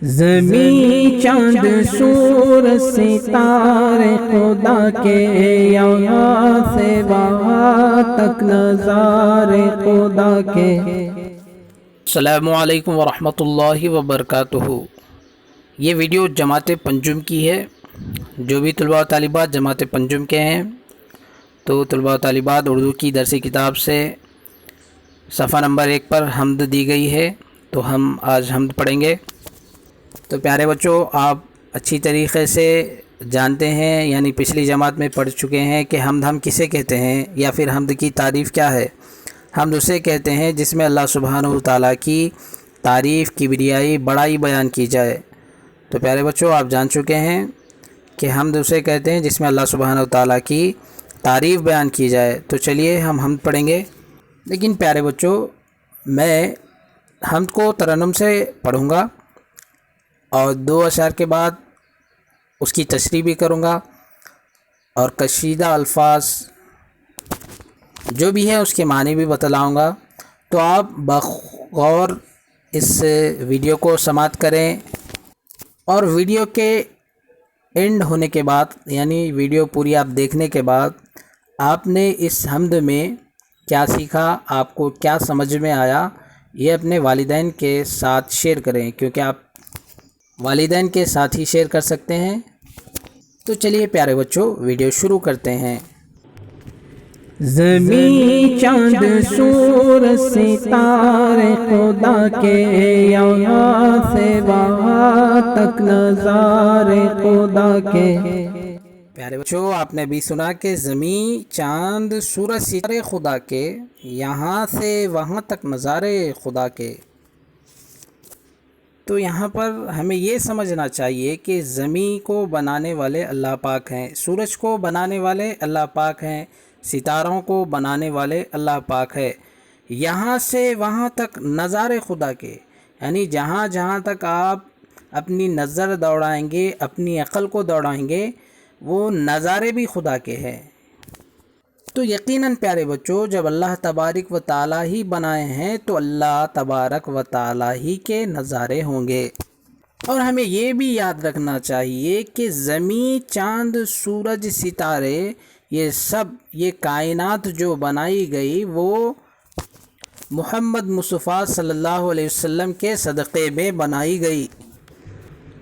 زمین چاند سورج ستارے خدا کے، یہاں سے وہاں تک نظارے خدا کے۔ السلام علیکم ورحمۃ اللہ وبرکاتہ۔ یہ ویڈیو جماعت پنجم کی ہے۔ جو بھی طلباء و طالبات جماعت پنجم کے ہیں تو طلباء و طالبات اردو کی درسی کتاب سے صفحہ نمبر 1 پر حمد دی گئی ہے، تو ہم آج حمد پڑھیں گے۔ تو پیارے بچوں، آپ اچھی طریقے سے جانتے ہیں، یعنی پچھلی جماعت میں پڑھ چکے ہیں کہ حمد ہم کسے کہتے ہیں، یا پھر حمد کی تعریف کیا ہے۔ حمد اسے کہتے ہیں جس میں اللہ سبحانہ و تعالیٰ کی تعریف، کبریائی، بڑائی بیان کی جائے۔ تو پیارے بچوں، آپ جان چکے ہیں کہ حمد اسے کہتے ہیں جس میں اللہ سبحانہ و تعالیٰ کی تعریف بیان کی جائے۔ تو چلیے ہم حمد پڑھیں گے، لیکن پیارے بچوں میں حمد کو ترنم سے پڑھوں گا اور 2 اشعار کے بعد اس کی تشریح بھی کروں گا، اور کشیدہ الفاظ جو بھی ہے اس کے معنی بھی بتلاؤں گا۔ تو آپ بغور اس ویڈیو کو سماعت کریں، اور ویڈیو کے اینڈ ہونے کے بعد، یعنی ویڈیو پوری آپ دیکھنے کے بعد آپ نے اس حمد میں کیا سیکھا، آپ کو کیا سمجھ میں آیا، یہ اپنے والدین کے ساتھ شیئر کریں، کیونکہ آپ والدین کے ساتھ ہی شیئر کر سکتے ہیں۔ تو چلیے پیارے بچوں، ویڈیو شروع کرتے ہیں۔ زمین چاند سورج ستارے خدا کے، یہاں سے وہاں تک نظارے خدا کے۔ پیارے بچوں، آپ نے بھی سنا کہ زمین، چاند، سورج، ستارے خدا کے، یہاں سے وہاں تک نظارے خدا کے۔ تو یہاں پر ہمیں یہ سمجھنا چاہیے کہ زمین کو بنانے والے اللہ پاک ہیں، سورج کو بنانے والے اللہ پاک ہیں، ستاروں کو بنانے والے اللہ پاک ہے، یہاں سے وہاں تک نظارے خدا کے، یعنی جہاں جہاں تک آپ اپنی نظر دوڑائیں گے، اپنی عقل کو دوڑائیں گے، وہ نظارے بھی خدا کے ہیں۔ تو یقیناً پیارے بچوں، جب اللہ تبارک و تعالیٰ ہی بنائے ہیں تو اللہ تبارک و تعالیٰ ہی کے نظارے ہوں گے۔ اور ہمیں یہ بھی یاد رکھنا چاہیے کہ زمین، چاند، سورج، ستارے، یہ کائنات جو بنائی گئی وہ محمد مصطفیٰ صلی اللہ علیہ وسلم کے صدقے میں بنائی گئی۔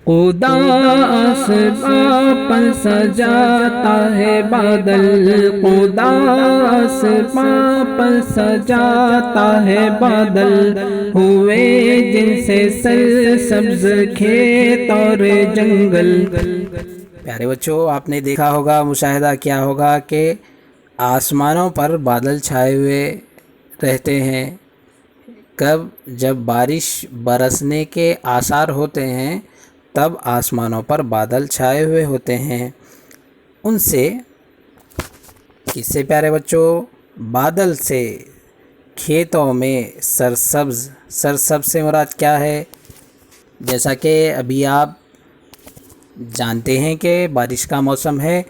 خدا آسماں پر سجاتا ہے بادل، خدا آسماں پر سجاتا ہے بادل، ہوئے جن سے سرسبز کھیت اور جنگل۔ پیارے بچوں، آپ نے دیکھا ہوگا، مشاہدہ کیا ہوگا کہ آسمانوں پر بادل چھائے ہوئے رہتے ہیں۔ کب؟ جب بارش برسنے کے آثار ہوتے ہیں تب آسمانوں پر بادل چھائے ہوئے ہوتے ہیں۔ ان سے کس سے پیارے بچوں؟ بادل سے کھیتوں میں سرسبز سے مراد کیا ہے؟ جیسا کہ ابھی آپ جانتے ہیں کہ بارش کا موسم ہے،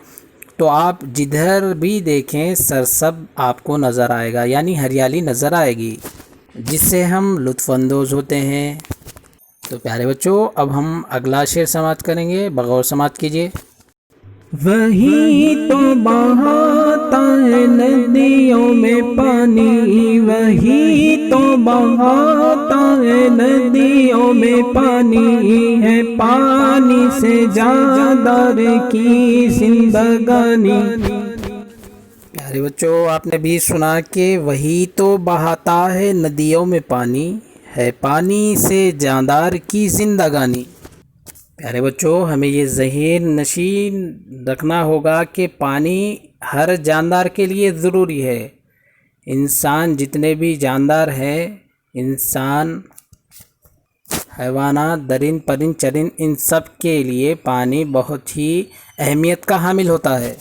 تو آپ جدھر بھی دیکھیں سرسبز آپ کو نظر آئے گا، یعنی ہریالی نظر آئے گی، جس سے ہم لطف اندوز ہوتے ہیں۔ تو پیارے بچوں، اب ہم اگلا شعر سماعت کریں گے، بغور سماعت کیجیے۔ وہی تو بہاتا ہے ندیوں میں پانی، وہی تو بہاتا ہے ندیوں میں پانی، ہے پانی سے جاندار کی زندگانی۔ پیارے بچوں، آپ نے بھی سنا کہ وہی تو بہاتا ہے ندیوں میں پانی، ہے پانی سے جاندار کی زندگانی۔ پیارے بچوں، ہمیں یہ ذہن نشین رکھنا ہوگا کہ پانی ہر جاندار کے لیے ضروری ہے۔ انسان جتنے بھی جاندار ہیں، انسان، حیوانات، درند، پرند، چرند، ان سب کے لیے پانی بہت ہی اہمیت کا حامل ہوتا ہے۔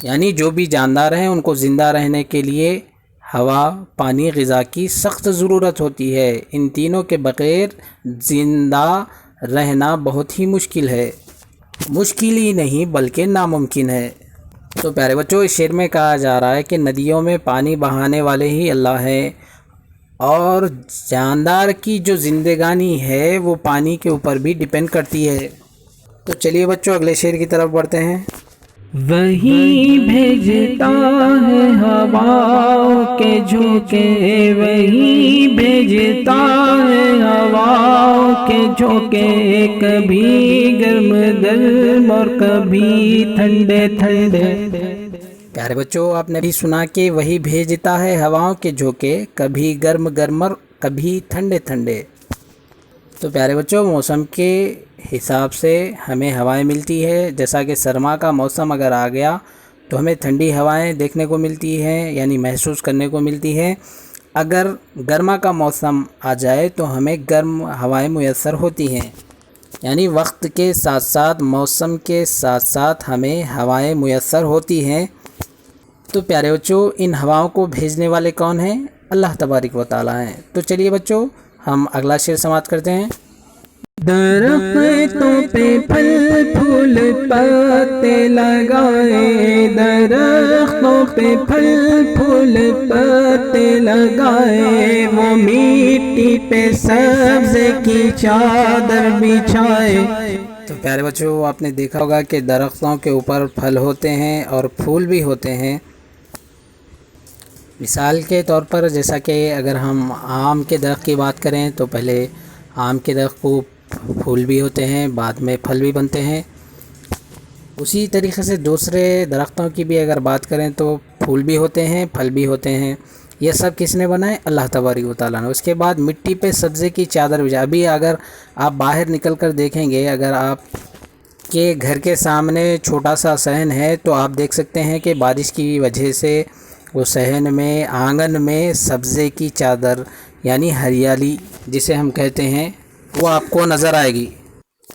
یعنی جو بھی جاندار ہیں ان کو زندہ رہنے کے لیے ہوا، پانی، غذا کی سخت ضرورت ہوتی ہے۔ ان تینوں کے بغیر زندہ رہنا بہت ہی مشکل ہے، مشکل ہی نہیں بلکہ ناممکن ہے۔ تو پیارے بچوں، اس شعر میں کہا جا رہا ہے کہ ندیوں میں پانی بہانے والے ہی اللہ ہیں، اور جاندار کی جو زندگانی ہے وہ پانی کے اوپر بھی ڈیپینڈ کرتی ہے۔ تو چلیے بچوں اگلے شعر کی طرف بڑھتے ہیں۔ وہی بھیجتا ہے ہواؤں کے جھونکے، وہی بھیجتا ہے ہواؤں کے جھونکے، کبھی گرم گرم اور کبھی ٹھنڈے ٹھنڈے۔ پیارے بچوں آپ نے بھی سنا کہ وہی بھیجتا ہے ہواؤں کے جھونکے، کبھی گرم گرم اور کبھی ٹھنڈے ٹھنڈے۔ تو پیارے بچوں موسم کے حساب سے ہمیں ہوائیں ملتی ہے، جیسا کہ سرما کا موسم اگر آ گیا تو ہمیں ٹھنڈی ہوائیں دیکھنے کو ملتی ہیں، یعنی محسوس کرنے کو ملتی ہیں۔ اگر گرما کا موسم آ جائے تو ہمیں گرم ہوائیں میسر ہوتی ہیں، یعنی وقت کے ساتھ ساتھ موسم کے ساتھ ساتھ ہمیں ہوائیں میسر ہوتی ہیں۔ تو پیارے بچوں ان ہواؤں کو بھیجنے والے کون ہیں؟ اللہ تبارک و تعالیٰ ہیں۔ تو چلیے بچوں ہم اگلا شعر سماعت کرتے ہیں۔ درختوں پہ پھل پھول پتے لگائے، درختوں پہ پھل پھول پتے لگائے، وہ مٹی پہ سبز کی چادر بچھائے۔ تو پیارے بچوں آپ نے دیکھا ہوگا کہ درختوں کے اوپر پھل ہوتے ہیں اور پھول بھی ہوتے ہیں۔ مثال کے طور پر جیسا کہ اگر ہم آم کے درخت کی بات کریں تو پہلے آم کے درخت کو پھول بھی ہوتے ہیں، بعد میں پھل بھی بنتے ہیں۔ اسی طریقے سے دوسرے درختوں کی بھی اگر بات کریں تو پھول بھی ہوتے ہیں، پھل بھی ہوتے ہیں۔ یہ سب کس نے بنائے؟ اللہ تبارک و تعالیٰ نے۔ اس کے بعد مٹی پہ سبزے کی چادر بچھا۔ ابھی اگر آپ باہر نکل کر دیکھیں گے، اگر آپ کے گھر کے سامنے چھوٹا سا صحن ہے تو آپ دیکھ سکتے ہیں کہ بارش کی وجہ سے وہ صحن میں آنگن میں سبزے کی چادر یعنی ہریالی جسے ہم کہتے ہیں وہ آپ کو نظر آئے گی۔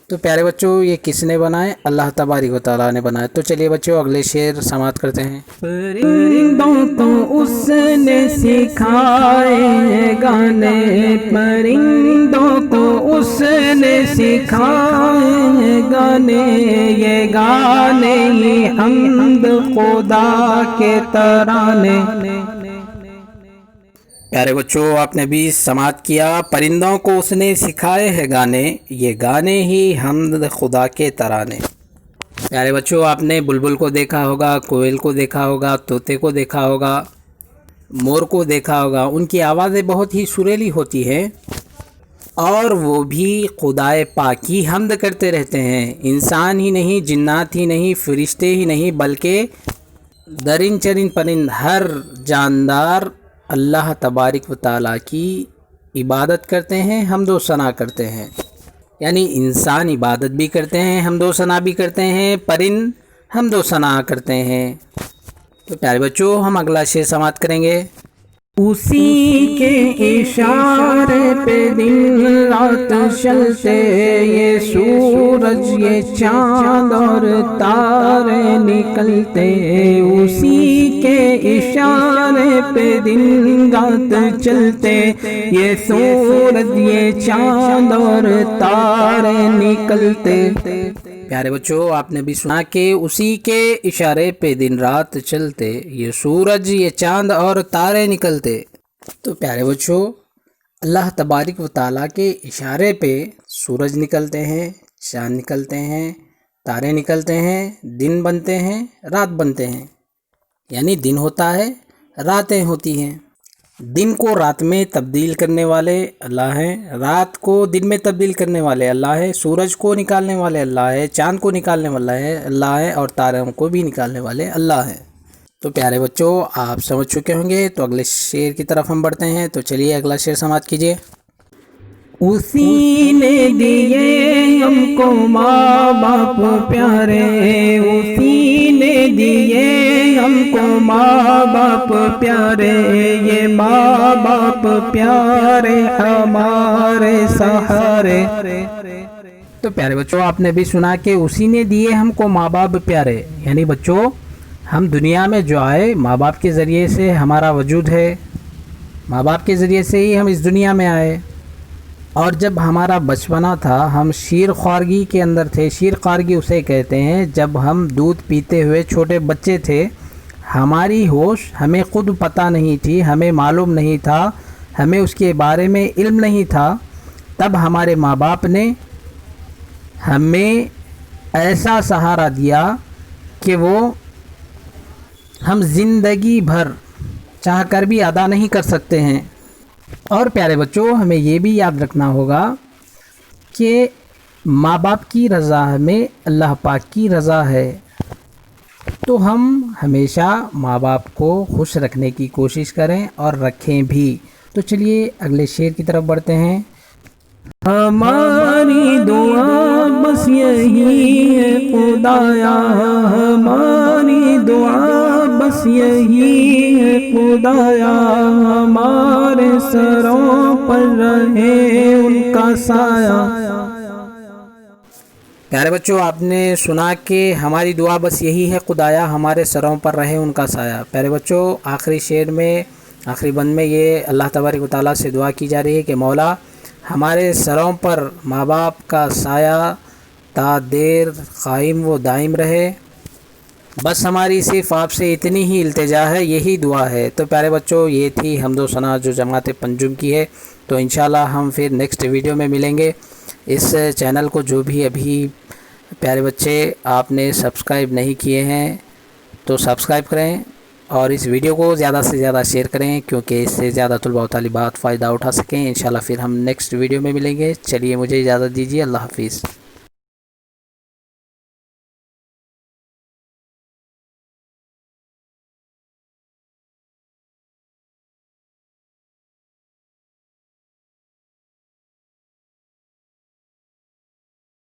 تو پیارے بچوں یہ کس نے بنائے؟ اللہ تبارک و تعالیٰ نے بنائے۔ تو چلیے بچوں اگلے شعر سماعت کرتے ہیں۔ پرندوں کو اس نے سکھائے گانے، پرندوں کو اس نے سکھائے گانے، یہ گانے ہی حمد خدا کے ترانے۔ پیارے بچوں آپ نے بھی سماعت کیا، پرندوں کو اس نے سکھائے ہیں گانے، یہ گانے ہی حمد خدا کے ترانے۔ پیارے بچوں آپ نے بلبل کو دیکھا ہوگا، کوئل کو دیکھا ہوگا، طوطے کو دیکھا ہوگا، مور کو دیکھا ہوگا۔ ان کی آوازیں بہت ہی سریلی ہوتی ہیں اور وہ بھی خدائے پاک کی حمد کرتے رہتے ہیں۔ انسان ہی نہیں، جنات ہی نہیں، فرشتے ہی نہیں، بلکہ درند چرند پرند ہر جاندار اللہ تبارک و تعالیٰ کی عبادت کرتے ہیں، حمد و ثنا کرتے ہیں۔ یعنی انسان عبادت بھی کرتے ہیں، حمد و ثنا بھی کرتے ہیں، پرند حمد و ثنا کرتے ہیں۔ تو پیارے بچوں ہم اگلا شعر سماعت کریں گے۔ اسی کے اشارے پہ دن رات چلتے، یہ سورج یہ چاند اور تارے نکلتے، اسی کے اشارے پہ دن رات چلتے، یہ سورج یہ چاند اور تارے نکلتے۔ پیارے بچوں آپ نے بھی سنا کہ اسی کے اشارے پہ دن رات چلتے، یہ سورج یہ چاند اور تارے نکلتے۔ تو پیارے بچوں اللہ تبارک و تعالیٰ کے اشارے پہ سورج نکلتے ہیں، چاند نکلتے ہیں، تارے نکلتے ہیں، دن بنتے ہیں، رات بنتے ہیں۔ یعنی دن ہوتا ہے، راتیں ہوتی ہیں۔ دن کو رات میں تبدیل کرنے والے اللہ ہیں، رات کو دن میں تبدیل کرنے والے اللہ ہے، سورج کو نکالنے والے اللہ ہے، چاند کو نکالنے والا ہے اللہ ہے، اور تاروں کو بھی نکالنے والے اللہ ہیں۔ تو پیارے بچوں آپ سمجھ چکے ہوں گے، تو اگلے شعر کی طرف ہم بڑھتے ہیں۔ تو چلیے اگلا شعر سماعت کیجیے۔ اسی نے دیے ہم کو ماں باپ پیارے، اسی نے دیے ہم کو ماں باپ پیارے، یہ ماں باپ پیارے ہمارے سہارے۔ تو پیارے بچوں آپ نے بھی سنا کہ اسی نے دیے ہم کو ماں باپ پیارے، یعنی بچوں ہم دنیا میں جو آئے ماں باپ کے ذریعے سے ہمارا وجود ہے، ماں باپ کے ذریعے سے ہی ہم اس دنیا میں آئے۔ اور جب ہمارا بچپنا تھا ہم شیر خوارگی کے اندر تھے، شیر خوارگی اسے کہتے ہیں جب ہم دودھ پیتے ہوئے چھوٹے بچے تھے، ہماری ہوش ہمیں خود پتہ نہیں تھی، ہمیں معلوم نہیں تھا ہمیں اس کے بارے میں علم نہیں تھا، تب ہمارے ماں باپ نے ہمیں ایسا سہارا دیا کہ وہ ہم زندگی بھر چاہ کر بھی ادا نہیں کر سکتے ہیں۔ اور پیارے بچوں، ہمیں یہ بھی یاد رکھنا ہوگا کہ ماں باپ کی رضا میں اللہ پاک کی رضا ہے، تو ہم ہمیشہ ماں باپ کو خوش رکھنے کی کوشش کریں اور رکھیں بھی۔ تو چلیے اگلے شعر کی طرف بڑھتے ہیں۔ ہماری دعا بس یہی ہے خدایا، ہماری دعا بس یہی ہے خدایا، ہمارے سروں پر رہے ان کا سایہ۔ پیارے بچوں، آپ نے سنا کہ ہماری دعا بس یہی ہے خدایا، ہمارے سروں پر رہے ان کا سایہ۔ پیارے بچوں، آخری شعر میں، آخری بند میں یہ اللہ تبارک و تعالیٰ سے دعا کی جا رہی ہے کہ مولا ہمارے سروں پر ماں باپ کا سایہ تا دیر قائم و دائم رہے، بس ہماری صرف آپ سے اتنی ہی التجا ہے، یہی دعا ہے۔ تو پیارے بچوں، یہ تھی حمد و ثنا جو جماعت پنجم کی ہے۔ تو انشاءاللہ ہم پھر نیکسٹ ویڈیو میں ملیں گے۔ اس چینل کو جو بھی ابھی پیارے بچے آپ نے سبسکرائب نہیں کیے ہیں تو سبسکرائب کریں، اور اس ویڈیو کو زیادہ سے زیادہ شیئر کریں، کیونکہ اس سے زیادہ طلباء و طالبات فائدہ اٹھا سکیں۔ انشاءاللہ پھر ہم نیکسٹ ویڈیو میں ملیں گے۔ چلیے مجھے اجازت دیجیے، اللہ حافظ۔